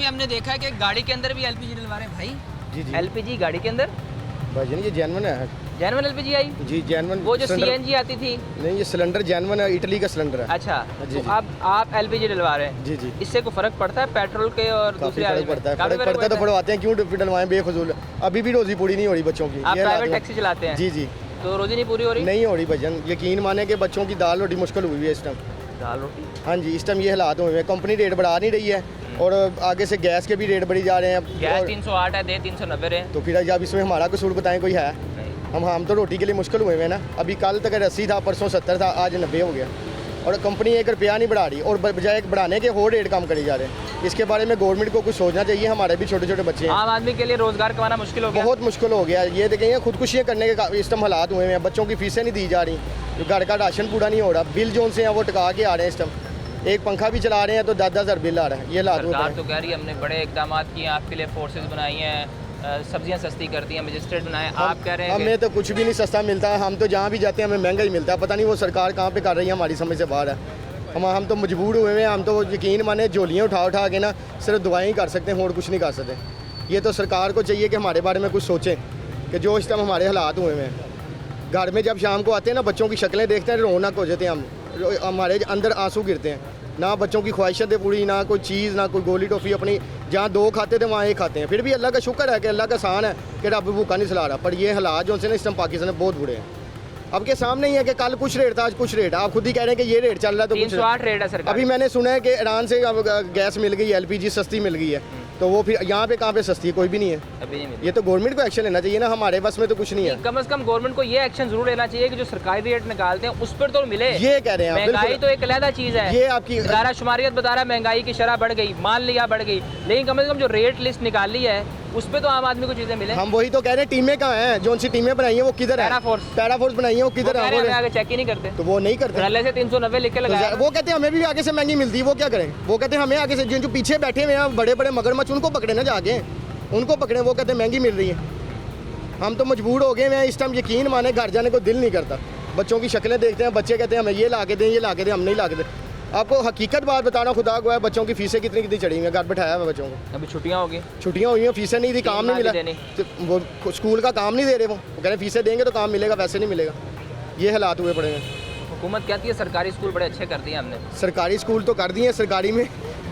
हमने देखा है कि गाड़ी के अंदर भी एलपीजी डलवा रहे हैं भाई। जी जी एलपीजी गाड़ी के अंदर भाईजान ये जैनवन है। जेन्युइन एलपीजी आई? जी जैनवन। वो जो सीएनजी आती थी? नहीं ये सिलेंडर जैनवन है, इटली का सिलेंडर है। अच्छा जी, तो जी। अब आप एलपीजी डलवा रहे हैं। जी जी इससे कोई फर्क पड़ता है पेट्रोल के और काफी दूसरे फर्क आदमी पड़ता है। में? काफी फर्क पड़ता है तो है। पड़वाते हैं, क्यों डलवाएं बेफजूल। अभी भी रोजी पूरी नहीं हो रही बच्चों की। आप ये प्राइवेट हालात टैक्सी चलाते हैं? जी जी तो रोजी नहीं पूरी हो रही? नहीं हो रही भाईजान, यकीन माने कि बच्चों की दाल रोटी मुश्किल हुई है इस टाइम। दाल रोटी? हाँ जी इस टाइम ये हालात हुए हैं। कंपनी रेट बढ़ा नहीं रही है और आगे से गैस के भी रेट बढ़ी जा रहे हैं। गैस और 308 है, दे 390 है। तो फिर जब इसमें हमारा कसूर बताएं कोई है? हम तो रोटी के लिए मुश्किल हुए हैं ना। अभी कल तक 80 था, परसों 70 था, आज 90 हो गया। और कंपनी 1 रुपया नहीं बढ़ा रही और बजाय बढ़ाने के और रेट कम करे जा रहे हैं। इसके बारे में गवर्नमेंट को कुछ सोचना चाहिए। हमारे भी छोटे छोटे बच्चे हैं, आम आदमी के लिए रोजगार कमाना मुश्किल हो गया। बहुत मुश्किल हो गया। ये देखें खुदकुशियाँ करने के इस टाइम हालात हुए हैं। बच्चों की फीसें नहीं दी जा रही, घर का राशन पूरा नहीं हो रहा, बिल जो उनसे हैं वो टिका के आ रहे हैं इस टाइम। एक पंखा भी चला रहे हैं तो 10,000 बिल आ रहा है। ये हालात होते सरकार हैं। तो कह रही है हमने बड़े इकदाम किए हैं, आपके लिए फोर्सेज बनाई हैं, सब्जियां सस्ती कर दी हैं, मजिस्ट्रेट बनाए। आप कह रहे हैं हमें तो कुछ भी नहीं सस्ता मिलता है। हम तो जहाँ भी जाते हैं हमें महंगा ही मिलता है। पता नहीं वो सरकार कहाँ पे कर रही है, हमारी समझ से बाहर है। हम तो मजबूर हुए हैं। हम तो यकीन माने झोलियाँ उठा उठा के ना सिर्फ दुआएं ही कर सकते हैं और कुछ नहीं कर सकते। ये तो सरकार को चाहिए कि हमारे बारे में कुछ सोचें कि जो इस टाइम हमारे हालात हुए हैं। घर में जब शाम को आते हैं ना बच्चों की शक्लें देखते हैं रौनक हो जाते हैं हम, हमारे अंदर आंसू गिरते हैं। ना बच्चों की ख्वाहिशें थे पूरी, ना कोई चीज़, ना कोई गोली टॉफ़ी। अपनी जहाँ 2 खाते थे वहाँ 1 खाते हैं। फिर भी अल्लाह का शुक्र है कि अल्लाह का एहसान है कि रब भूखा नहीं सुला रहा। पर ये हालात जो उनसे ना इस टाइम पाकिस्तान में बहुत बुरे हैं। अब के सामने ही है कि कल कुछ रेट था, आज कुछ रेट। आप खुद ही कह रहे हैं कि ये रेट चल रहा है तो कुछ 308 रेट है सरकार। अभी मैंने सुना है कि ईरान से अब गैस मिल गई है, एलपीजी सस्ती मिल गई है। तो वो फिर यहाँ पे कहाँ पे सस्ती है? कोई भी नहीं है। अभी नहीं मिली। ये तो गवर्नमेंट को एक्शन लेना चाहिए ना, हमारे बस में तो कुछ नहीं है। कम से कम गवर्नमेंट को ये एक्शन जरूर लेना चाहिए कि जो सरकारी रेट निकालते हैं उस पर तो मिले। ये कह रहे हैं आप, महंगाई बिल्कुल। तो एक अलग चीज़ है। ये आपकी इदारा शुमारियत बता रहा है महंगाई की शरह बढ़ गई, मान लिया बढ़ गई, लेकिन कम से कम जो रेट लिस्ट निकाली है उस पर तो आम आदमी को चीज़ें मिले। हम वही तो कह रहे हैं, टीमें कहाँ हैं? जो उनसी टीमें बनाई हैं वो किधर है? पैरा फोर्स बनाई है वो किधर है? वो आगे चेक ही नहीं करते, तो वो नहीं करते। पहले से 390 लिख के लगाया। वो कहते हैं हमें भी आगे से महंगी मिलती है, वो क्या करें? वो कहते हैं हमें आगे से जो पीछे बैठे हुए हैं बड़े बड़े मगरमच्छ, उनको पकड़े ना जाके, उनको पकड़े। वो कहते हैं महंगी मिल रही है। हम तो मजबूर हो गए हैं इस टाइम। यकीन माने घर जाने को दिल नहीं करता। बच्चों की शक्लें देखते हैं, बच्चे कहते हैं हमें ये ला के दें, ये ला के दें, हम नहीं ला के दें। आपको हकीकत बात बताना, खुदा को है, बच्चों की फीसें कितनी कितनी चढ़ी हुई हैं। घर बैठाया है बच्चों को। अभी छुट्टियाँ होगी, छुट्टियाँ हुई हैं, फीसें नहीं दी, काम नहीं मिला। तो वो स्कूल का काम नहीं दे रहे। वो कह रहे हैं फीसें देंगे तो काम मिलेगा, वैसे नहीं मिलेगा। ये हालात हुए पड़े हैं। हुकूमत कहती है सरकारी स्कूल बड़े अच्छे कर दिए हमने। सरकारी स्कूल तो कर दिए हैं, सरकारी में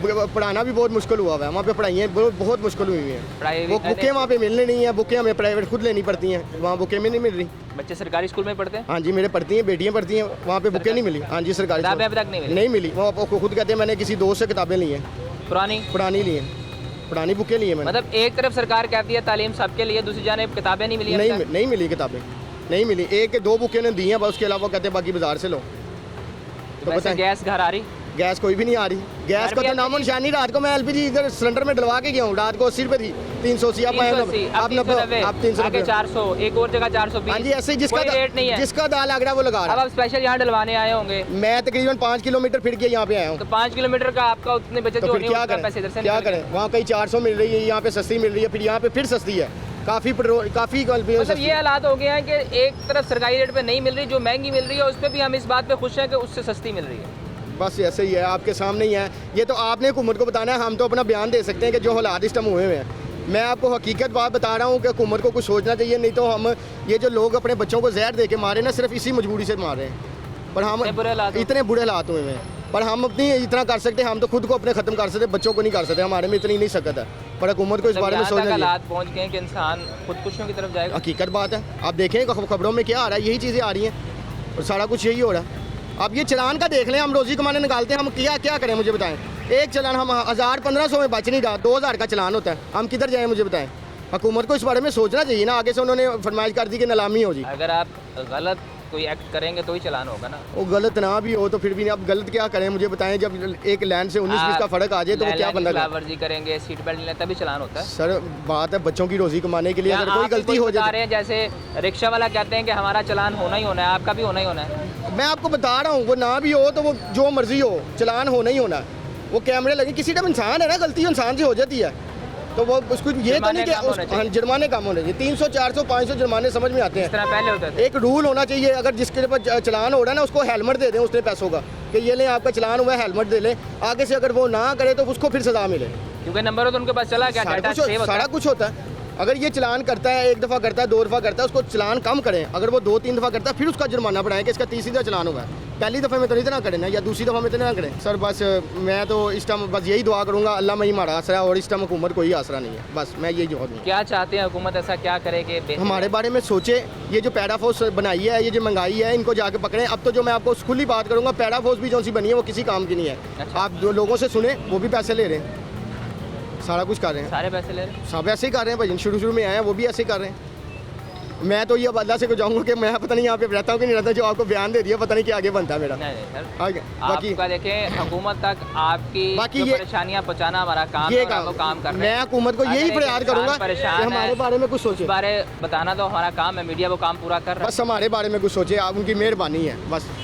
पढ़ाना भी बहुत मुश्किल हुआ है। वहाँ पे पढ़ाइयाँ बहुत मुश्किल हुई हैं। वो बुकें वहाँ पे मिलने नहीं है, बुकें हमें प्राइवेट खुद लेनी पड़ती हैं, वहाँ बुकें में नहीं मिल रही। बच्चे सरकारी स्कूल में पढ़ते हैं? हाँ जी मेरे पढ़ती हैं, बेटियाँ पढ़ती हैं, वहाँ पे बुकें नहीं मिली। हाँ जी सरकारी किताबें अभी तक नहीं मिली। वो खुद कहते हैं मैंने किसी दोस्त से किताबें ली हैं, पुरानी ली हैं, पुरानी बुकें ली हैं मैंने। मतलब एक तरफ सरकार कहती है तालीम सबके लिए, दूसरी जानिब किताबें नहीं मिली। नहीं मिली किताबें, नहीं मिली। 1-2 बुकें ने दी हैं बस, उसके अलावा कहते हैं बाकी बाजार से लो। तो वैसे गैस घर आ रही? गैस कोई भी नहीं आ रही। गैस का तो नामो निशान नहीं। रात को मैं एलपीजी इधर सिलेंडर में डलवा के गया हूँ, रात को 80 रुपये थी, 380 आप 390, 400, एक और जगह 420। हाँ जी ऐसे ही जिसका रेट नहीं है, जिसका दाल लग रहा है वो लगा रहा है। अब आप स्पेशल यहाँ डलवाने आए होंगे। मैं तकरीबन 5 किलोमीटर फिर के यहाँ पे आया हूँ। तो 5 किलोमीटर का आपका उतने बचत तो फिर क्या करें? वहाँ कहीं 400 मिल रही है, यहाँ पे सस्ती मिल रही है, फिर यहाँ पे फिर सस्ती है। काफ़ी पेट्रोल, काफ़ी मतलब ये हालात हो गए हैं कि एक तरफ सरकारी रेट पे नहीं मिल रही, जो महंगी मिल रही है उस पर भी हम इस बात पे खुश हैं कि उससे सस्ती मिल रही है। बस ऐसे ही है, आपके सामने ही है। ये तो आपने हुकूमत को बताना है, हम तो अपना बयान दे सकते हैं कि जो हालात इस टाइम हुए हैं। मैं आपको हकीकत बात बता रहा हूँ कि हुकूमत को कुछ सोचना चाहिए, नहीं तो हम ये जो लोग अपने बच्चों को जहर दे के मारे ना, सिर्फ इसी मजबूरी से मार रहे हैं। पर हम इतने बुरे हालात हुए हैं, पर हम अपनी इतना कर सकते हैं, हम तो खुद को अपने ख़त्म कर सकते, बच्चों को नहीं कर सकते। हमारे में इतनी नहीं सकत है, पर हुकूमत को इस बारे में सोचना चाहिए। हालात पहुँच गए कि इंसान खुदकुशियों की तरफ जाएगा। हकीकत बात है, आप देखें खबरों में क्या आ रहा है, यही चीज़ें आ रही हैं और सारा कुछ यही हो रहा है। अब ये चलान का देख लें, हम रोज़ी कमाने निकालते हैं, हम क्या करें मुझे बताएं। एक चलान हम 1000-1500 में बच नहीं रहा, 2000 का चलान होता है, हम किधर जाएं मुझे बताएं। हुकूमत को इस बारे में सोचना चाहिए ना। आगे से उन्होंने फरमाइश कर दी कि नीलामी हो जी। अगर आप गलत कोई एक्ट करेंगे तो ही चलान होगा ना। वो गलत ना भी हो तो फिर भी आप गलत क्या करें मुझे बताएं। जब एक लाइन से 19-20 का फ़र्क आ जाए तो वो क्या बंदा खिलाफवर्जी करेंगे, सीट बेल्ट नहीं तभी चलान होता है। सर बात है बच्चों की रोज़ी कमाने के लिए, अगर कोई गलती हो जाए। जैसे रिक्शा वाला कहते हैं कि हमारा चलान होना ही होना है, आपका भी होना ही होना है। मैं आपको बता रहा हूँ, वो ना भी हो तो वो जो मर्जी हो, चलान होना ही होना है। वो कैमरे लगे, किसी टाइम इंसान है ना, गलती इंसान से हो जाती है, तो वो उसको ये तो नहीं कि जुर्माने कम होने चाहिए। 300, 400, 500 जुर्माने समझ में आते हैं, इस तरह पहले होता था। एक रूल होना चाहिए, अगर जिसके पास चलान हो रहा है ना उसको हेलमेट दे दें उसने पैसों का, कि ये लें आपका चलान हुआ है, हेलमेट दे लें। आगे से अगर वो ना करे तो उसको फिर सज़ा मिले। क्योंकि नंबर तो उनके पास चला गया, डाटा सेव होता सारा है। कुछ होता है। अगर ये चलान करता है, एक दफ़ा करता है, 2 दफ़ा करता है, उसको चलान कम करें। अगर वो 2-3 दफ़ा करता है फिर उसका जुर्माना बढ़ाएं कि इसका तीसरी दफ़ा चलान हुआ है। पहली दफ़े में तो इतना करें ना, या दूसरी दफ़ा में तो ना करें। सर बस मैं तो इस टाइम बस यही दुआ करूँगा, अल्लाह में ही हमारा आसरा है और इस टाइम हुकूमत कोई आसरा नहीं है। बस मैं यही दुआ दूँगा। क्या चाहते हैं हुकूमत, ऐसा क्या करे कि हमारे बारे में सोचे। ये जो पैरा फोर्स बनाई है, ये जो महंगाई है, इनको जाके पकड़ें। अब तो जो मैं आपको खुली बात करूँगा, पैरा फोर्स भी जो सी बनी है वो किसी काम की नहीं है। अच्छा। आप जो लोगों से सुने, वो भी पैसे ले रहे हैं, सारा कुछ कर रहे हैं। सारे पैसे ले रहे हैं? सब ऐसे ही कर रहे हैं भाई, शुरू में आए हैं वो भी ऐसे ही कर रहे हैं। मैं तो ये अब अल्लाह से को जाऊँगा कि मैं पता नहीं यहाँ पे रहता हूँ कि नहीं रहता, जो आपको बयान दे दिया पता नहीं कि आगे बनता है मेरा। नहीं सर, आगे बाकी आपका देखें हुकूमत तक आपकी बाकी जो ये- परेशानियां पहुंचाना हमारा काम है ये और आप वो काम कर रहे मैं हैं। हुकूमत को अगर यही एक फरियाद इंसान करूँगा कि परेशान हमारे है, बारे में कुछ इस सोचे। बारे बताना तो हमारा काम है, मीडिया वो काम पूरा कर रहा है। बस हमारे बारे में कुछ सोचे, आप उनकी मेहरबानी है बस।